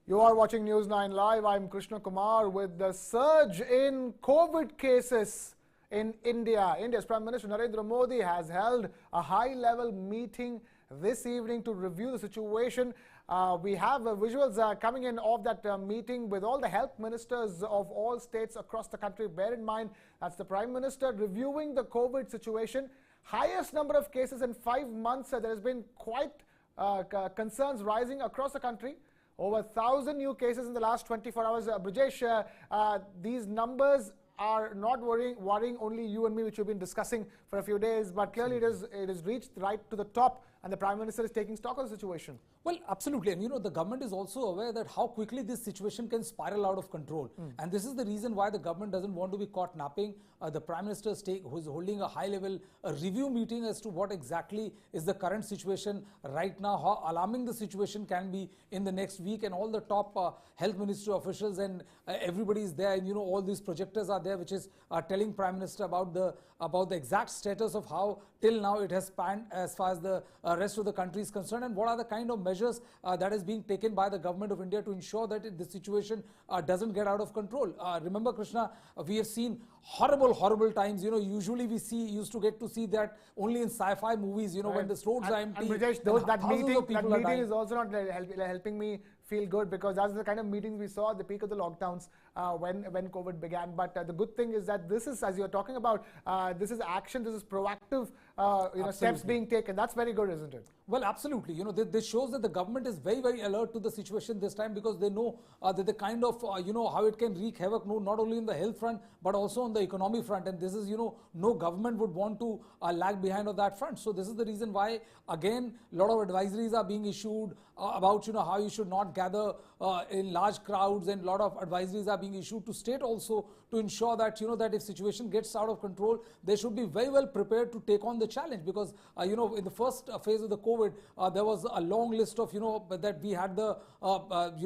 You are watching News 9 Live. I'm Krishna Kumar. With the surge in COVID cases in India, India's Prime Minister Narendra Modi has held a high-level meeting this evening to review the situation. We have visuals coming in of that meeting with all the health ministers of all states across the country. Bear in mind, that's the Prime Minister reviewing the COVID situation. Highest number of cases in 5 months. There has been quite concerns rising across the country. Over 1,000 new cases in the last 24 hours. Brijesh, these numbers are not worrying only you and me, which we've been discussing for a few days, but clearly it is reached right to the top, and the Prime Minister is taking stock of the situation. Well, absolutely. And the government is also aware that how quickly this situation can spiral out of control. And this is the reason why the government doesn't want to be caught napping. The Prime Minister who is holding a high-level review meeting as to what exactly is the current situation right now, how alarming the situation can be in the next week, and all the top health ministry officials and everybody is there, and all these projectors are there, which is telling Prime Minister about the exact status of how till now it has spanned as far as the rest of the country is concerned, and what are the kind of measures that is being taken by the government of India to ensure that the situation doesn't get out of control. Remember, Krishna, we have seen horrible times. Usually we used to get to see that only in sci-fi movies. Right. When the roads are empty. And Brijesh, that meeting is also not helping me feel good, because that's the kind of meetings we saw at the peak of the lockdowns when COVID began. But the good thing is that this is, as you're talking about, this is action, this is proactive steps being taken. That's very good, isn't it? Well, absolutely. This shows that the government is very alert to the situation this time, because they know that the kind of, how it can wreak havoc, not only in the health front, but also on the economy front. And this is, no government would want to lag behind on that front. So this is the reason why, again, a lot of advisories are being issued about, how you should not gather in large crowds, and a lot of advisories are being issued to state also to ensure that, that if situation gets out of control, they should be very well prepared to take on the challenge. Because, in the first phase of the COVID, there was a long list of, that we had the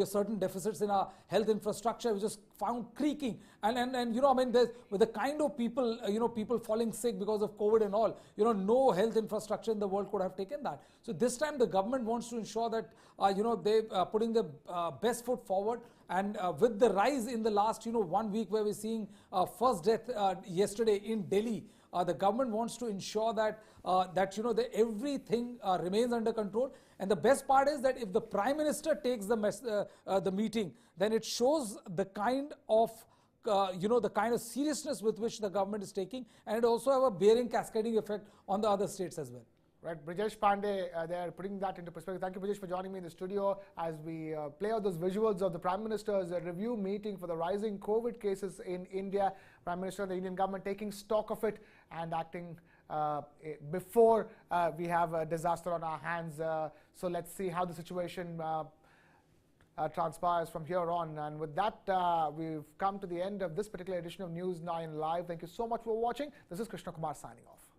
certain deficits in our health infrastructure, which is found creaking. And there's with the kind of people, people falling sick because of COVID and all, no health infrastructure in the world could have taken that. So this time the government wants to ensure that, they are putting the best foot forward. And with the rise in the last, 1 week, where we're seeing first death yesterday in Delhi, the government wants to ensure that everything remains under control. And the best part is that if the Prime Minister takes the meeting, then it shows the kind of the kind of seriousness with which the government is taking, and it also have a bearing cascading effect on the other states as well. Right, Brijesh Pandey, they are putting that into perspective. Thank you, Brijesh, for joining me in the studio as we play out those visuals of the Prime Minister's review meeting for the rising COVID cases in India. Prime Minister of the Indian government taking stock of it and acting before we have a disaster on our hands. So let's see how the situation transpires from here on. And with that, we've come to the end of this particular edition of News 9 Live. Thank you so much for watching. This is Krishna Kumar signing off.